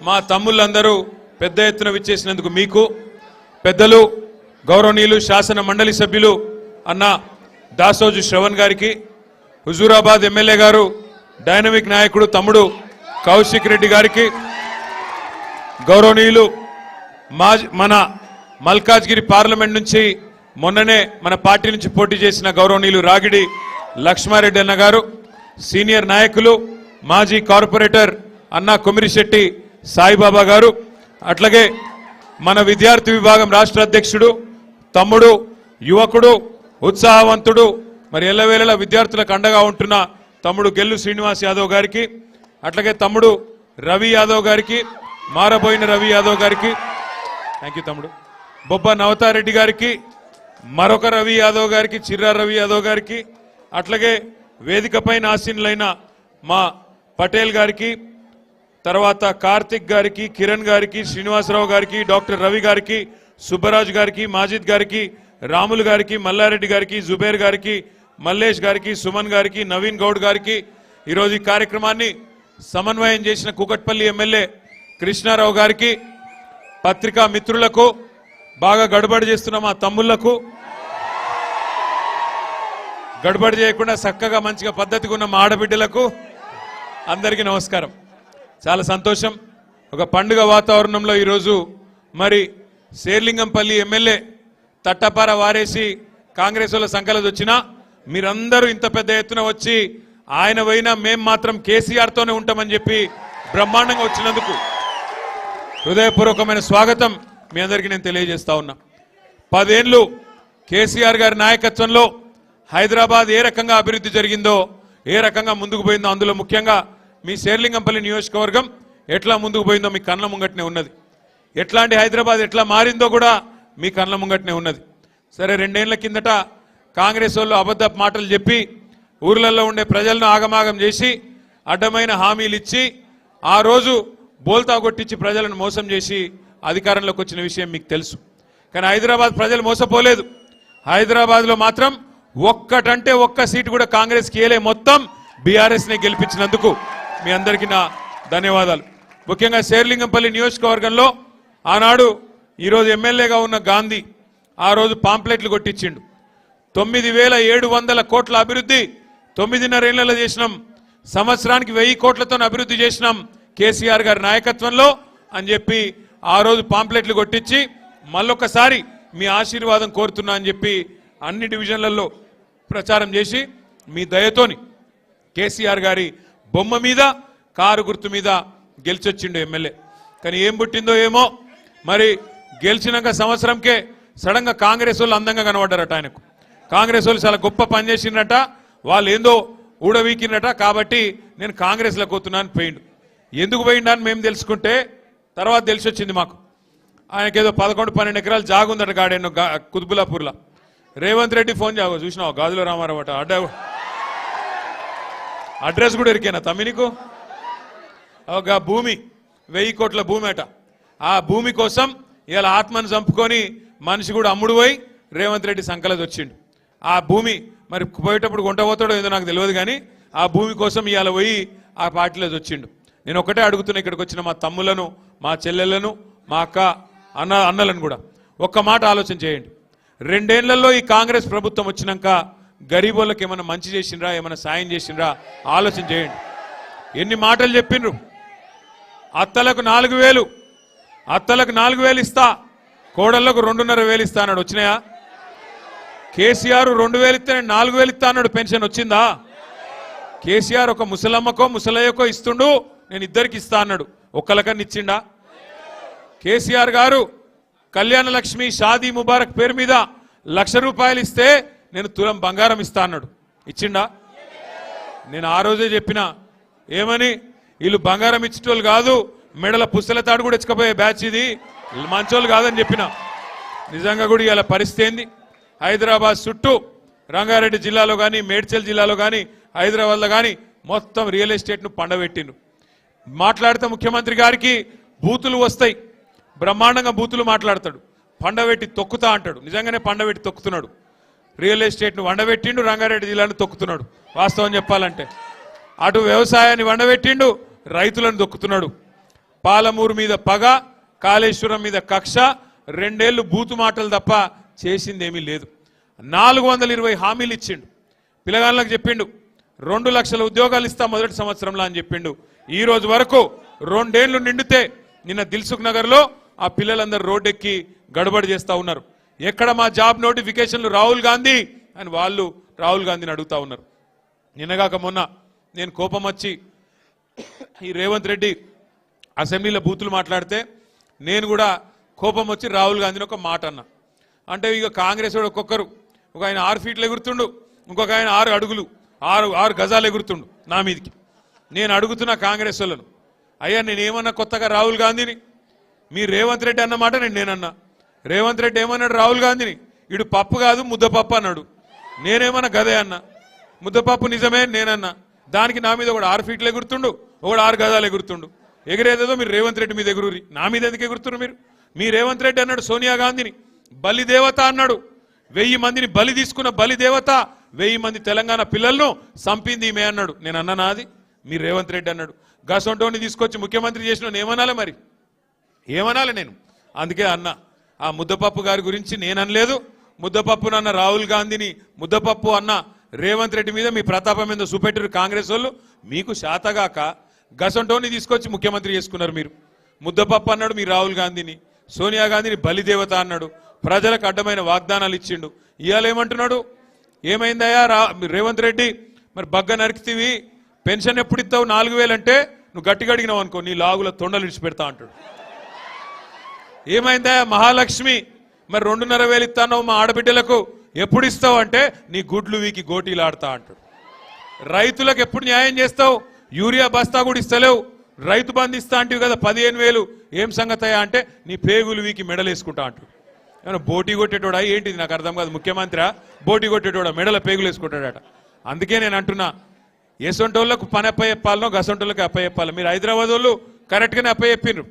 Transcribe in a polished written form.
మా తమ్ముళ్ళందరూ పెద్ద ఎత్తున విచ్చేసినందుకు మీకు, పెద్దలు గౌరవనీయులు శాసన మండలి సభ్యులు అన్న దాసోజు శ్రవణ్ గారికి, హుజూరాబాద్ ఎమ్మెల్యే గారు డైనమిక్ నాయకుడు తమ్ముడు కౌశిక్ రెడ్డి గారికి, గౌరవనీయులు మన మల్కాజ్గిరి పార్లమెంట్ నుంచి మొన్ననే మన పార్టీ నుంచి పోటీ చేసిన గౌరవనీయులు రాగిడి లక్ష్మారెడ్డి అన్న గారు, సీనియర్ నాయకులు మాజీ కార్పొరేటర్ అన్న కొమిరిశెట్టి సాయిబాబా గారు, అట్లాగే మన విద్యార్థి విభాగం రాష్ట్ర అధ్యక్షుడు తమ్ముడు యువకుడు ఉత్సాహవంతుడు మరి ఎల్లవేళలా విద్యార్థులకు అండగా ఉంటున్న తమ్ముడు గెల్లు శ్రీనివాస్ యాదవ్ గారికి, అట్లాగే తమ్ముడు రవి యాదవ్ గారికి, మారబోయిన రవి యాదవ్ గారికి, థ్యాంక్ యూ తమ్ముడు, బొబ్బ నవతారెడ్డి గారికి, మరొక రవి యాదవ్ గారికి, చిర్రా రవి యాదవ్ గారికి, అట్లాగే వేదికపై ఆసీనులైన మా పటేల్ గారికి, తర్వాత కార్తిక్ గారికి, కిరణ్ గారికి, శ్రీనివాసరావు గారికి, డాక్టర్ రవి గారికి, సుబ్బరాజు గారికి, మాజిద్ గారికి, రాములు గారికి, మల్లారెడ్డి గారికి, జుబేర్ గారికి, మల్లేష్ గారికి, సుమన్ గారికి, నవీన్ గౌడ్ గారికి, ఈరోజు ఈ కార్యక్రమాన్ని సమన్వయం చేసిన కూకట్పల్లి ఎమ్మెల్యే కృష్ణారావు గారికి, పత్రికా మిత్రులకు, బాగా గడబడి చేస్తున్న మా తమ్ముళ్లకు, గడబడి చేయకుండా చక్కగా మంచిగా పద్ధతిగా ఉన్న మా ఆడబిడ్డలకు అందరికీ నమస్కారం. చాలా సంతోషం. ఒక పండుగ వాతావరణంలో ఈరోజు మరి శేర్లింగంపల్లి ఎమ్మెల్యే తట్టపార వారేసి కాంగ్రెస్ వాళ్ళ సంకలది వచ్చినా మీరందరూ ఇంత పెద్ద ఎత్తున వచ్చి ఆయన పోయినా మేం మాత్రం కేసీఆర్తోనే ఉంటామని చెప్పి బ్రహ్మాండంగా వచ్చినందుకు హృదయపూర్వకమైన స్వాగతం మీ అందరికీ నేను తెలియజేస్తా ఉన్నా. 10 ఏళ్లు కేసీఆర్ గారి నాయకత్వంలో హైదరాబాద్ ఏ రకంగా అభివృద్ధి జరిగిందో, ఏ రకంగా ముందుకు పోయిందో, అందులో ముఖ్యంగా మీ శేర్లింగంపల్లి నియోజకవర్గం ఎట్లా ముందుకు పోయిందో మీ కళ్ళ ముంగట్నే ఉన్నది. ఎట్లాంటి హైదరాబాద్ ఎట్లా మారిందో కూడా మీ కళ్ళ ముంగట్నే ఉన్నది. సరే, 2 ఏళ్ల కిందట కాంగ్రెస్ వాళ్ళు అబద్ధపు మాటలు చెప్పి ఊర్లలో ఉండే ప్రజలను ఆగమాగం చేసి అడ్డమైన హామీలు ఇచ్చి ఆ రోజు బోల్తా కొట్టించి ప్రజలను మోసం చేసి అధికారంలోకి వచ్చిన విషయం మీకు తెలుసు. కానీ హైదరాబాద్ ప్రజలు మోసపోలేదు. హైదరాబాద్లో మాత్రం ఒక్కటంటే ఒక్క సీటు కూడా కాంగ్రెస్కి ఇయ్యలే, మొత్తం బీఆర్ఎస్ని గెలిపించినందుకు మీ అందరికీ నా ధన్యవాదాలు. ముఖ్యంగా శేర్లింగంపల్లి నియోజకవర్గంలో ఆనాడు ఈరోజు ఎమ్మెల్యేగా ఉన్న గాంధీ ఆ రోజు పాంప్లెట్లు కొట్టించిండు. 9,700 కోట్ల అభివృద్ధి 9.5 ఏళ్లలో చేసినాం, సంవత్సరానికి 1000 కోట్లతో అభివృద్ధి చేసినాం కేసీఆర్ గారి నాయకత్వంలో అని చెప్పి ఆ రోజు పాంప్లెట్లు కొట్టించి మళ్ళొకసారి మీ ఆశీర్వాదం కోరుతున్నా అని చెప్పి అన్ని డివిజన్లలో ప్రచారం చేసి మీ దయతోని కేసీఆర్ గారి బొమ్మ మీద కారు గుర్తు మీద గెలిచొచ్చిండు ఎమ్మెల్యే. కానీ ఏం పుట్టిందో ఏమో మరి గెలిచినాక సంవత్సరంకే సడన్గా కాంగ్రెస్ వాళ్ళు అందంగా కనబడ్డారట. ఆయనకు కాంగ్రెస్ వాళ్ళు చాలా గొప్ప పని చేసిండట, వాళ్ళు ఏందో ఊడవీకినట, కాబట్టి నేను కాంగ్రెస్లో పోతున్నాను పోయిండు. ఎందుకు పోయిండా అని మేము తెలుసుకుంటే తర్వాత తెలిసి వచ్చింది మాకు, ఆయనకేదో 11-12 ఎకరాలు జాగుందట గాడెన్నో కుతుబులాపూర్లో. రేవంత్ రెడ్డి ఫోన్ జాగో చూసినావు, గాజుల రామారావు అట, అడ్రస్ కూడా ఎరికేనా తమ్మి నీకు? ఒక భూమి 1000 కోట్ల భూమి అట. ఆ భూమి కోసం ఇవాళ ఆత్మను చంపుకొని మనిషి కూడా అమ్ముడు పోయి రేవంత్ రెడ్డి సంకలది వచ్చిండు. ఆ భూమి మరి పోయేటప్పుడు కొంట పోతాడో ఏదో నాకు తెలియదు, కానీ ఆ భూమి కోసం ఇవాళ పోయి ఆ పార్టీలో వచ్చిండు. నేను ఒకటే అడుగుతున్నా, ఇక్కడికి వచ్చిన మా తమ్ములను, మా చెల్లెళ్లను, మా అక్క అన్నలను కూడా ఒక్క మాట ఆలోచన చేయండి. 2 ఏళ్లలో ఈ కాంగ్రెస్ ప్రభుత్వం వచ్చినాక గరీబోళ్ళకి ఏమైనా మంచి చేసిండ్రా, ఏమైనా సాయం చేసిండ్రా ఆలోచన చేయండి. ఎన్ని మాటలు చెప్పిండ్రు. అత్తలకు 4,000 ఇస్తా, కోడళ్లకు 2,500 ఇస్తా అన్నాడు. వచ్చినాయా? కేసీఆర్ 2,000 ఇస్తే 4,000 ఇస్తా అన్నాడు. పెన్షన్ వచ్చిందా? కేసీఆర్ ఒక ముసలమ్మకో ముసలయ్యకో ఇస్తుండు, నేను ఇద్దరికి ఇస్తా అన్నాడు. ఒక్కలకన్నా ఇచ్చిండా? కేసీఆర్ గారు కళ్యాణ లక్ష్మి షాదీ ముబారక్ పేరు మీద 1,00,000 రూపాయలు ఇస్తే నేను తులం బంగారం ఇస్తా అన్నాడు. ఇచ్చిండా? నేను ఆ రోజే చెప్పిన, ఏమని, వీళ్ళు బంగారం ఇచ్చేటోళ్ళు కాదు, మెడల పుస్తల తాడు కూడా ఇచ్చకపోయే బ్యాచ్, ఇది మంచోళ్ళు కాదని చెప్పిన. నిజంగా కూడా ఇలా పరిస్థితి ఏంది? హైదరాబాద్ చుట్టూ రంగారెడ్డి జిల్లాలో కానీ, మేడ్చల్ జిల్లాలో కానీ, హైదరాబాద్లో కానీ మొత్తం రియల్ ఎస్టేట్ను పండబెట్టిండ్రు. మాట్లాడితే ముఖ్యమంత్రి గారికి బూతులు వస్తాయి, బ్రహ్మాండంగా బూతులు మాట్లాడతాడు, పండబెట్టి తొక్కుతా అంటాడు. నిజంగానే పండబెట్టి తొక్కుతున్నాడు. రియల్ ఎస్టేట్ను వండబెట్టిండు, రంగారెడ్డి జిల్లాను తొక్కుతున్నాడు. వాస్తవం చెప్పాలంటే అటు వ్యవసాయాన్ని వండబెట్టిండు, రైతులను దొక్కుతున్నాడు. పాలమూరు మీద పగ, కాళేశ్వరం మీద కక్ష, 2 ఏళ్లు బూతు మాటలు తప్ప చేసిందేమీ లేదు. 420 హామీలు ఇచ్చిండు. పిల్లగాళ్ళకి చెప్పిండు 2 లక్షల ఉద్యోగాలు ఇస్తా మొదటి సంవత్సరంలో అని చెప్పిండు. ఈ రోజు వరకు 2 ఏళ్లు నిండితే నిన్న దిల్సుఖ్ నగర్లో ఆ పిల్లలందరూ రోడ్డెక్కి గడబడి చేస్తా ఉన్నారు. ఎక్కడ మా జాబ్ నోటిఫికేషన్లు రాహుల్ గాంధీ అని వాళ్ళు రాహుల్ గాంధీని అడుగుతా ఉన్నారు. నిన్నగాక మొన్న నేను కోపం వచ్చి ఈ రేవంత్ రెడ్డి అసెంబ్లీలో బూతులు మాట్లాడితే నేను కూడా కోపం వచ్చి రాహుల్ గాంధీని ఒక మాట అన్నా. అంటే ఇక కాంగ్రెస్ వాడు ఒక్కొక్కరు, ఒక ఆయన 6 ఫీట్లు ఎగురుతుండు, ఇంకొక ఆయన 6 అడుగులు 6 గజాలు ఎగురుతుండు నా మీదికి. నేను అడుగుతున్నా కాంగ్రెస్ వాళ్ళను, అయ్యా నేనేమన్నా కొత్తగా రాహుల్ గాంధీని? మీ రేవంత్ రెడ్డి అన్నమాట నేనన్నా. రేవంత్ రెడ్డి ఏమన్నాడు రాహుల్ గాంధీని? ఇడు పప్పు కాదు ముద్దపప్పు అన్నాడు. నేనేమన్నా గదే అన్నా. ముద్దపప్పు నిజమే నేనన్నా. దానికి నా మీద ఒకడు 6 ఫీట్లు ఎగురుతుండు, ఒకడు 6 గజాలు ఎగురుతుండు. ఎగిరేదేదో మీరు రేవంత్ రెడ్డి మీద ఎగురురి, నా మీద ఎందుకు ఎగురుతున్నారు మీరు? మీ రేవంత్ రెడ్డి అన్నాడు సోనియా గాంధీని బలిదేవత అన్నాడు. 1000 మందిని బలి తీసుకున్న బలిదేవత, 1000 మంది తెలంగాణ పిల్లలను చంపింది ఈమె అన్నాడు. నేను అన్నానా? అది మీ రేవంత్ రెడ్డి అన్నాడు. గసొంటోని తీసుకొచ్చి ముఖ్యమంత్రి చేసిన ఏమనాలి మరి? ఏమనాలి నేను? అందుకే అన్నా, ఆ ముద్దపప్పు గారి గురించి నేను అనలేదు. ముద్దపప్పు అన్న రాహుల్ గాంధీని ముద్దపప్పు అన్న రేవంత్ రెడ్డి మీద మీ ప్రతాపం మీద చూపెట్టారు కాంగ్రెస్ వాళ్ళు. మీకు శాతగాక గసొంటోని తీసుకొచ్చి ముఖ్యమంత్రి చేసుకున్నారు మీరు. ముద్దపప్పు అన్నాడు మీ రాహుల్ గాంధీని, సోనియా గాంధీని బలిదేవత అన్నాడు, ప్రజలకు అడ్డమైన వాగ్దానాలు ఇచ్చిండు. ఇవాళ ఏమంటున్నాడు? ఏమైందయ్యా రేవంత్ రెడ్డి, మరి బగ్గ నరికితివి, పెన్షన్ ఎప్పుడు ఇస్తావు? 4000 అంటే నువ్వు గట్టిగా అడిగినావు అనుకో నీ లాగుల తొండలు విడిచిపెడతా అంటాడు. ఏమైందయ్యా మహాలక్ష్మి, మరి 2,500 ఇస్తాను మా ఆడబిడ్డలకు, ఎప్పుడు ఇస్తావు అంటే నీ గుడ్లు వీకి గోటీలు ఆడతా అంటాడు. రైతులకు ఎప్పుడు న్యాయం చేస్తావు? యూరియా బస్తా కూడా ఇస్తలేవు. రైతు బంధు ఇస్తా అంటివి కదా 15,000, ఏం సంగతయా అంటే నీ పేగులు వీకి మెడలేసుకుంటా అంటాడు. ఏమన్నా బోటీ కొట్టేటోడా ఏంటిది? నాకు అర్థం కాదు. ముఖ్యమంత్రి బోటీ కొట్టేటోడా మెడల పేగులు వేసుకుంటాడట. అందుకే నేను అంటున్నా, ఎసొంటోళ్లకు పని అప్పచెప్పాలనో గసొంటోళ్ళకి అప్పచెప్పాలి. మీరు హైదరాబాద్ వాళ్ళు కరెక్ట్గానే అప్పచెప్పిండ్రు.